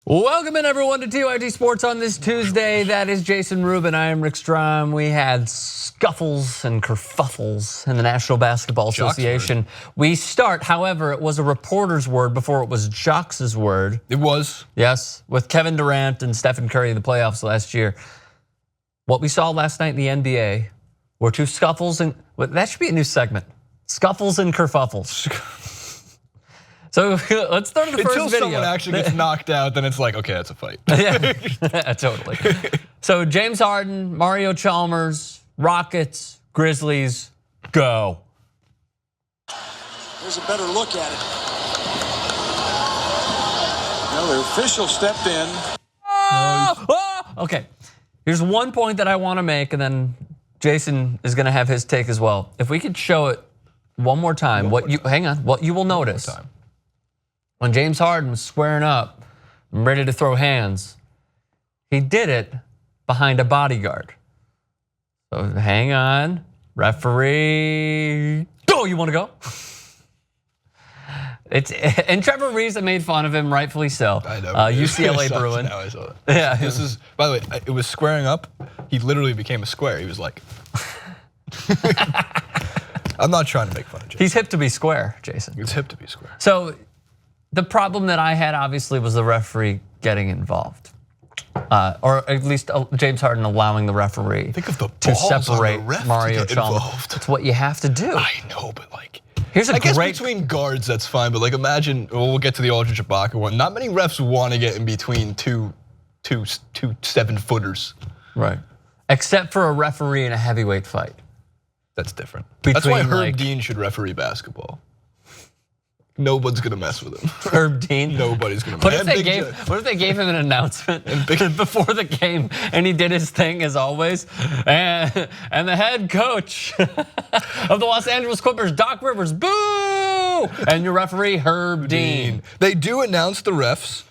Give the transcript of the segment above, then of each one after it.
Welcome in everyone to TYT Sports on this Tuesday. That is Jason Rubin. I am Rick Strom. We had scuffles and kerfuffles in the National Basketball Association. We start, however, it was a reporter's word before it was Jocks' word. It was. Yes, with Kevin Durant and Stephen Curry in the playoffs last year. What we saw last night in the NBA were two scuffles, and that should be a new segment. Scuffles and kerfuffles. So let's start with the first video. Until someone actually gets knocked out, then it's like, okay, that's a fight. Yeah, totally. So James Harden, Mario Chalmers, Rockets, Grizzlies, go. Here's a better look at it. Well, the official stepped in. Okay, here's one point that I want to make, and then Jason is going to have his take as well. If we could show it one more time, what you will notice. When James Harden was squaring up and ready to throw hands, he did it behind a bodyguard. So hang on, referee. Oh, you want to go? And Trevor Reeves made fun of him, rightfully so. I know. UCLA Bruin. Now I saw that. Yeah. This is, by the way, it was squaring up. He literally became a square. He was like, I'm not trying to make fun of Jason. He's hip to be square, Jason. It's hip to be square. So the problem that I had obviously was the referee getting involved. Or at least James Harden allowing the referee to separate Mario Chalmers. It's what you have to do. I know, but like, I guess between guards that's fine, but like imagine, we'll get to the Aldridge Ibaka one. Not many refs want to get in between two 7-footers. Right. Except for a referee in a heavyweight fight. That's different. That's why Herb Dean should referee basketball. Nobody's gonna mess with him. Herb Dean? Nobody's gonna What mess if they gave him an announcement before the game and he did his thing as always? And the head coach of the Los Angeles Clippers, Doc Rivers, boo! And your referee, Herb Dean. They do announce the refs.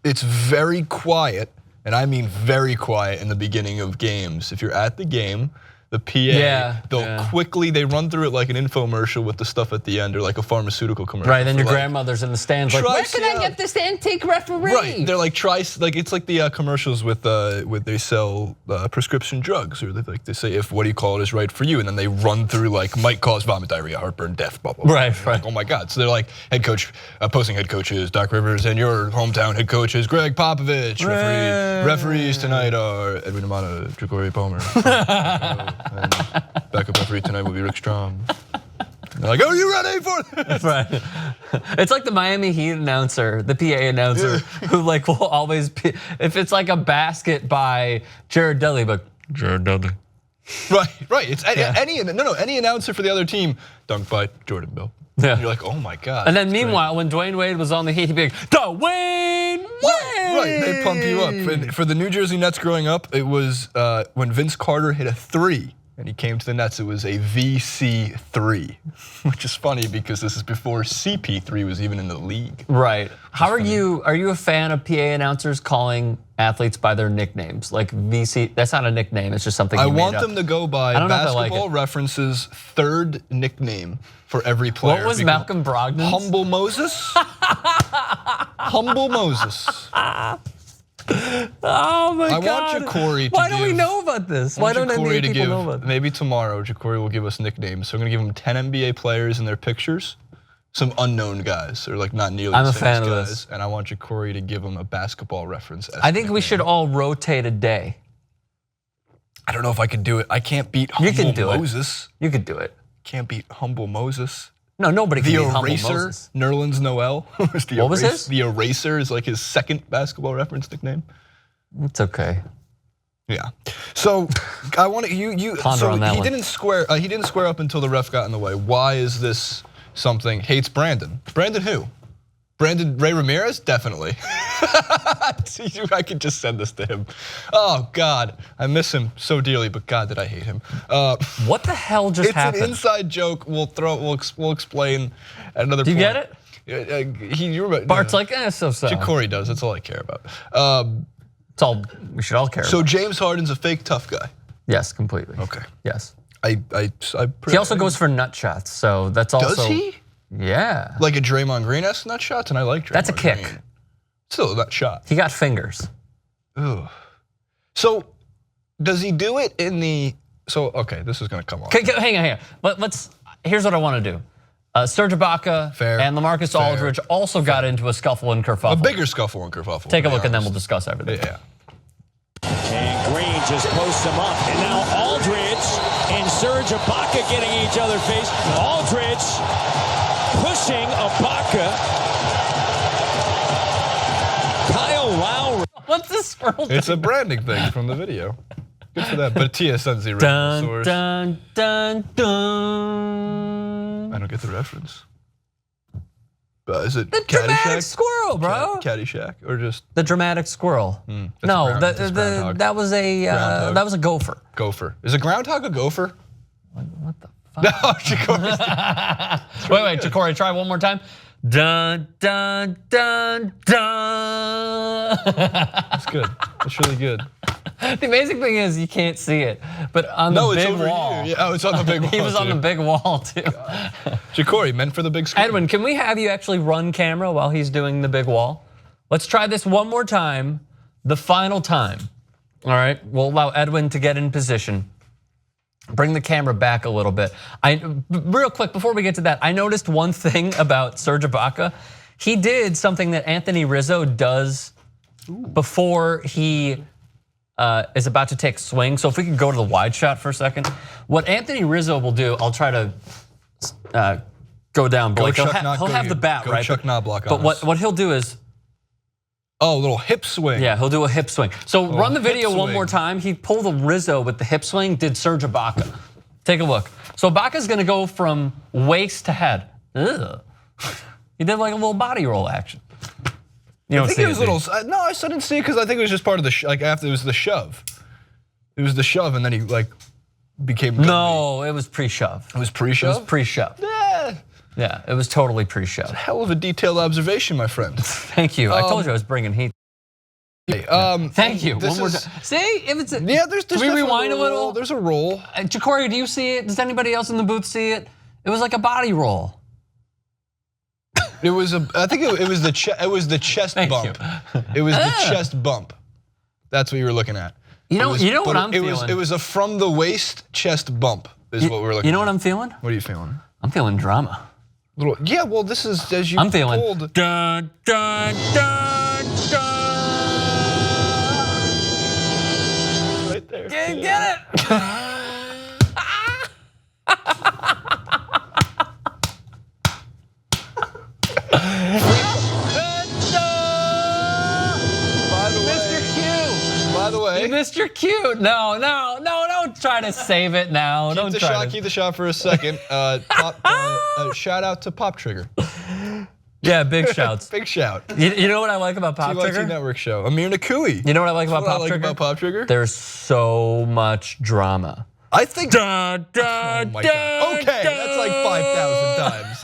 It's very quiet, and I mean very quiet in the beginning of games. If you're at the game, the PA, they'll quickly, they run through it like an infomercial with the stuff at the end, or like a pharmaceutical commercial. Right, then your grandmother's in the stands like, where can I get this antique referee? Right, they're like, it's like the commercials with they sell prescription drugs, or they say, if what do you call it is right for you, and then they run through like, might cause vomit, diarrhea, heartburn, death, blah, blah, blah. Right. Like, oh my God, so they're like, head coach, opposing head coaches, Doc Rivers, and your hometown head coaches, Greg Popovich. Referees tonight are Edwin Amata, Ja'Cory Palmer. And backup referee tonight will be Rick Strom. They're like, are you ready for this? Right. It's like the Miami Heat announcer, the PA announcer, who like will always be, if it's like a basket by Jared Dudley, but Jared Dudley. Right. It's any announcer for the other team, dunked by Jordan Bell. Yeah. And you're like, oh my God. And then meanwhile, when Dwayne Wade was on the Heat, he'd be like, Dwayne Wade! Right, they pump you up. And for the New Jersey Nets growing up, it was when Vince Carter hit a 3 and he came to the Nets, it was a VC3, which is funny because this is before CP3 was even in the league. Right. Are you a fan of PA announcers calling athletes by their nicknames? Like VC, that's not a nickname, it's just something you made up. I want them to go by Basketball Reference's third nickname for every player. What was Malcolm Brogdon's? Humble Moses. Humble Moses. Oh my God! I want Ja'Cory to Why don't we know about this? Why don't NBA people know about this? Maybe tomorrow Ja'Cory will give us nicknames. So I'm gonna give him 10 NBA players and their pictures, some unknown guys, or like not nearly the same fan guys. of this. And I want Ja'Cory to give him a Basketball Reference. I think we should all rotate a day. I don't know if I can do it. I can't beat Humble Moses. You could do it. Can't beat Humble Moses. No, nobody can beat Humble Moses. The Eraser, Nerlens Noel. What was his? The Eraser is like his second Basketball Reference nickname. It's okay. Yeah. So I want to Ponder on that he didn't square up until the ref got in the way. Why is this something? Hates Brandon. Brandon who? Brandon Ray Ramirez? Definitely. I could just send this to him. Oh God, I miss him so dearly, but God, did I hate him. What the hell just happened? It's an inside joke. We'll explain at another point. Do you get it? Bart's like, so. Ja'Cory does. That's all I care about. It's all we should all care about. So James Harden's a fake tough guy. Yes, completely. Okay. Yes. He also goes for nut shots, so that's also. Does he? Yeah. Like a Draymond Green-esque nut shots, and I like Draymond That's a kick. Green. Still that shot. He got fingers. Ugh. So does he do it in the? So okay, this is gonna come on. Hang on. Here's what I want to do. Serge Ibaka and LaMarcus Aldridge also got into a scuffle and kerfuffle. A bigger scuffle and kerfuffle. Take a look and then we'll discuss everything. Yeah. And Green just posts him up. And now Aldridge and Serge Ibaka getting each other face. Aldridge pushing Ibaka. Kyle Lowry. What's this squirrel? It's a branding thing from the video. Good for that. But TSN's the original source. Dun, dun, dun. I don't get the reference. Is it The dramatic squirrel, bro? Caddyshack or just the dramatic squirrel? No, that was a gopher. Gopher. Is a groundhog a gopher? What the fuck? No, Jacory's Wait, Jacory, try one more time. Dun dun dun dun. That's good. That's really good. The amazing thing is you can't see it, but on the big wall. Here. Yeah, it's on the big wall. He was on the big wall too. Jacory, meant for the big screen. Edwin, can we have you actually run camera while he's doing the big wall? Let's try this one more time, the final time. All right, we'll allow Edwin to get in position. Bring the camera back a little bit. Real quick, before we get to that, I noticed one thing about Serge Ibaka. He did something that Anthony Rizzo does before he is about to take a swing. So if we could go to the wide shot for a second. What Anthony Rizzo will do, I'll try to go down. Blake. He'll have the bat, right? Chuck Knobloch but what he'll do is, a little hip swing. Yeah, he'll do a hip swing. So run the video one more time. He pulled a Rizzo with the hip swing, did Serge Ibaka. Take a look. So Ibaka's gonna go from waist to head. Ugh. He did like a little body roll action. You don't see it? No, I didn't see it because I think it was just part of the like after it was the shove. It was the shove, and then he like became. No, it was pre-shove. It was pre-shove. It was pre-shove. Yeah, it was totally pre-shove. Hell of a detailed observation, my friend. Thank you. I told you I was bringing heat. Thank you. One more time. See, if it's there's can we rewind a little? There's a roll. Jacory, do you see it? Does anybody else in the booth see it? It was like a body roll. It was I think it was the chest bump. It was the chest bump. That's what you were looking at. You know what I'm feeling. It was a from the waist chest bump. Is what we're looking at. You know what I'm feeling? What are you feeling? I'm feeling drama. Yeah, well, this is as you. I'm feeling. Pulled. Dun dun dun dun. Right there. Get it. By the way, you missed your cue. No, don't try to save it now. Keep the shot for a second. Shout out to Pop Trigger. Yeah, big shouts. Big shout. You know what I like about Pop Trigger? TYT Network show. Amir Nakui. You know what I like about Pop Trigger? There's so much drama. I think. Dun, dun, oh my God. Okay, that's like 5,000 times.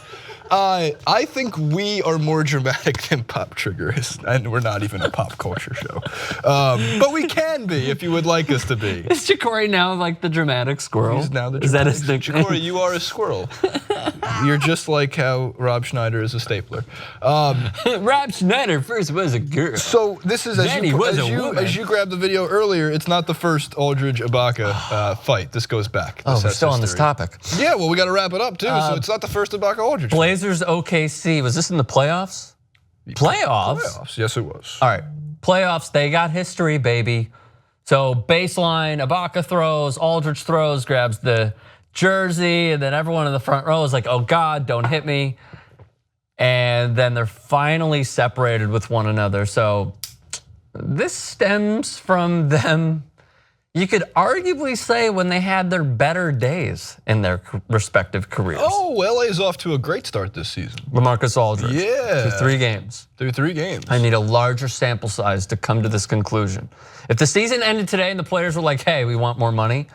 I think we are more dramatic than Pop Trigger is, and we're not even a pop culture show. But we can be if you would like us to be. Is Jacory now like the dramatic squirrel? He's now the dramatic. Is that his nickname? Jacory, you are a squirrel. You're just like how Rob Schneider is a stapler. Rob Schneider first was a girl. So this is as you grabbed the video earlier. It's not the first Aldridge Ibaka fight. This goes back. We're still on this topic. Yeah, well, we got to wrap it up too. So it's not the first Ibaka Aldridge. Blazers OKC. Was this in the playoffs? Playoffs? Yes, it was. All right, playoffs. They got history, baby. So baseline, Ibaka throws, Aldridge throws, grabs the jersey, and then everyone in the front row is like, "Oh God, don't hit me!" And then they're finally separated with one another. So this stems from them. You could arguably say when they had their better days in their respective careers. Oh, LA's off to a great start this season. LaMarcus Aldridge. Yeah. Through 3 games. Through 3 games. I need a larger sample size to come to this conclusion. If the season ended today and the players were like, hey, we want more money,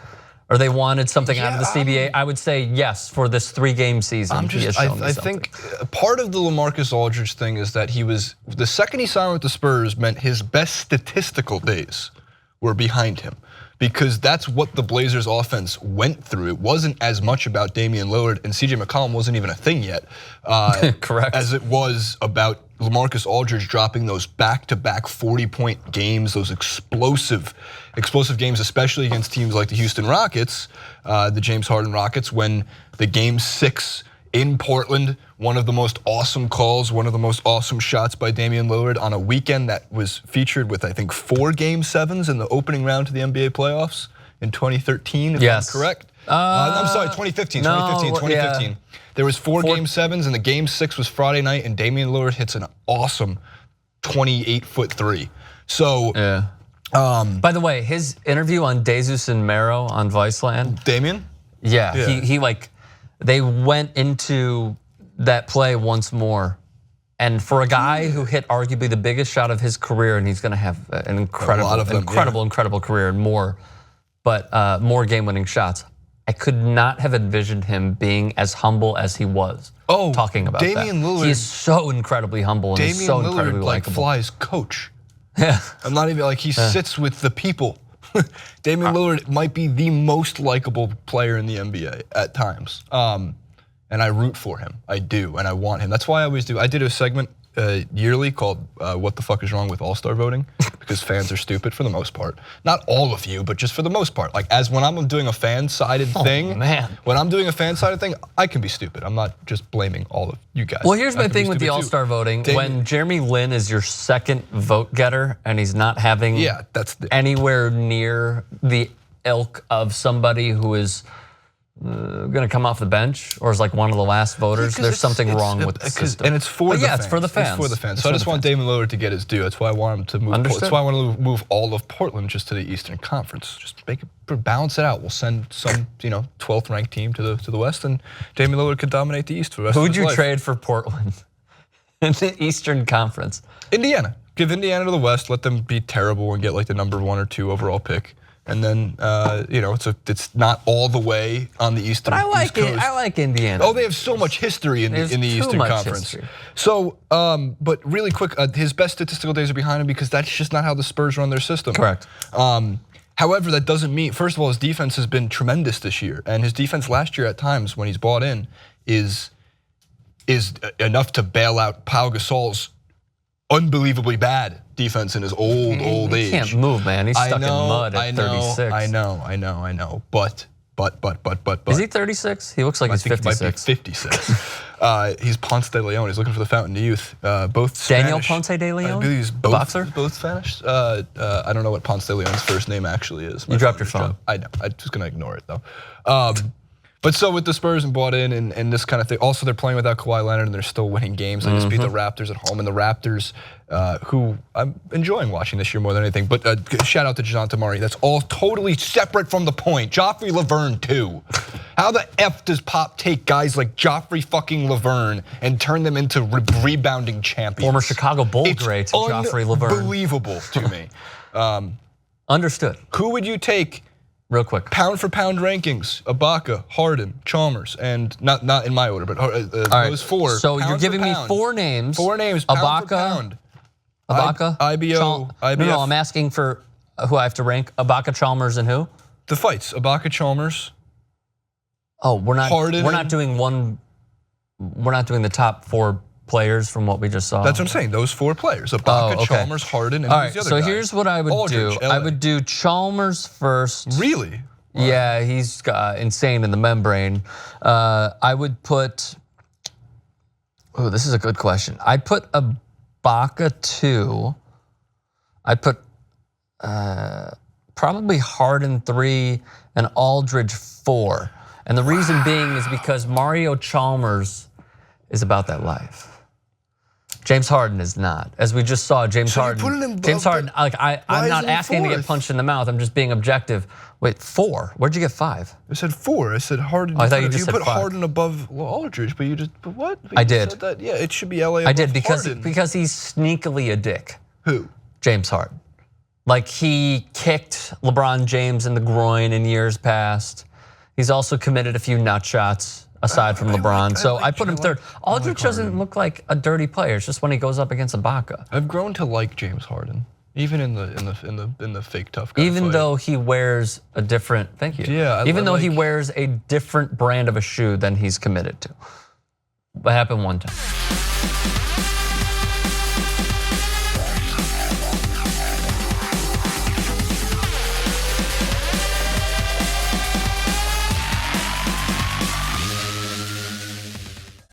or they wanted something out of the CBA, I would say yes for this 3-game season. I think part of the LaMarcus Aldridge thing is that the second he signed with the Spurs meant his best statistical days were behind him. Because that's what the Blazers offense went through. It wasn't as much about Damian Lillard, and CJ McCollum wasn't even a thing yet. Correct. As it was about LaMarcus Aldridge dropping those back-to-back 40-point games, those explosive games, especially against teams like the Houston Rockets, the James Harden Rockets, when the Game 6 in Portland, one of the most awesome calls, one of the most awesome shots by Damian Lillard on a weekend that was featured with, I think, 4 Game 7s in the opening round to the NBA playoffs in 2013, if I'm correct. I'm sorry, 2015. Yeah. There was 4 Game 7s, and the Game 6 was Friday night, and Damian Lillard hits an awesome 28-foot three. So, by the way, his interview on Jesus and Mero on Viceland. Damian? Yeah, he like, they went into that play once more. And for a guy who hit arguably the biggest shot of his career, and he's gonna have an incredible career and more, but more game-winning shots. I could not have envisioned him being as humble as he was talking about Damian that. Lillard, He's so incredibly humble and he's so incredibly Lillard, like likable. flies coach. Yeah. I'm not even like he sits with the people. Damian Lillard might be the most likable player in the NBA at times. And I root for him. I do, and I want him. That's why I always do. I did a segment yearly called "What the Fuck Is Wrong with All-Star Voting?" because fans are stupid for the most part. Not all of you, but just for the most part. Like when I'm doing a fan-sided thing, when I'm doing a fan-sided thing, I can be stupid. I'm not just blaming all of you guys. Well, here's my thing with the All-Star voting. When Jeremy Lin is your second vote getter and he's not having anywhere near the ilk of somebody who is going to come off the bench or is like one of the last voters, there's something wrong with the system. And it's for the fans. It's for the fans. It's for the fans. So I just want Damian Lillard to get his due. That's why I want him to move. That's why I want to move all of Portland just to the Eastern Conference. Just make it, balance it out. We'll send some 12th ranked team to the West, and Damian Lillard could dominate the East for the rest of his life. Who would you trade for Portland in the Eastern Conference? Indiana. Give Indiana to the West. Let them be terrible and get like the number 1 or 2 overall pick. And then it's not all the way on the East Coast. I like Indiana. Oh, they have so much history in the Eastern Conference. History. So, but really quick, his best statistical days are behind him because that's just not how the Spurs run their system. Correct. However, that doesn't mean, first of all, his defense has been tremendous this year, and his defense last year at times when he's bought in is enough to bail out Pau Gasol's unbelievably bad defense in his old age. He can't move, man. He's stuck in mud at 36. I know. But. Is he 36? He looks like he's 56. He might be 56. He's Ponce de Leon. He's looking for the fountain of youth. Both Daniel Spanish. Ponce de Leon? I believe he's both, boxer? Both Spanish. I don't know what Ponce de Leon's first name actually is. You dropped your phone. I know. I'm just going to ignore it, though. But so with the Spurs and bought in and this kind of thing. Also, they're playing without Kawhi Leonard and they're still winning games. They just beat the Raptors at home. And the Raptors, who I'm enjoying watching this year more than anything. But shout out to DeJounte Murray. That's all totally separate from the point. Joffrey Laverne, too. How the F does Pop take guys like Joffrey fucking Laverne and turn them into rebounding champions? Former Chicago Bull great Joffrey Laverne. Unbelievable to me. Understood. Who would you take? Real quick. Pound for pound rankings: Ibaka, Harden, Chalmers, and not in my order, but those 4. So you're giving me 4 names. 4 names. Ibaka, pound. Ibaka, IBO, IBF. No, I'm asking for who I have to rank. Ibaka, Chalmers, and who? The fights: Ibaka, Chalmers. Oh, we're not. Harden. We're not doing one. We're not doing the top 4 players from what we just saw. That's what I'm saying. Those 4 players: Ibaka, Chalmers, Harden, and who's the other guy? So here's what I would Aldridge, do. LA. I would do Chalmers first. Really? Wow. Yeah, he's insane in the membrane. I would put. Oh, this is a good question. I'd put Ibaka 2. I'd put probably Harden 3 and Aldridge 4. And the reason being is because Mario Chalmers is about that life. James Harden is not. As we just saw, James Harden. James Harden, like I'm not asking to get punched in the mouth. I'm just being objective. Wait, 4? Where'd you get 5? I said 4. I said Harden. I thought you just said put 5. Harden above Aldridge, but you just what? I did. Said that. Yeah, it should be LA. I did because Harden. he's sneakily a dick. Who? James Harden. Like he kicked LeBron James in the groin in years past. He's also committed a few nut shots aside from LeBron. So I put him 3rd. Aldridge doesn't look like a dirty player. It's just when he goes up against Ibaka. I've grown to like James Harden, even in the fake tough guy Even fight. though he wears a different, thank you. Yeah. Even though he wears a different brand of a shoe than he's committed to. What happened one time.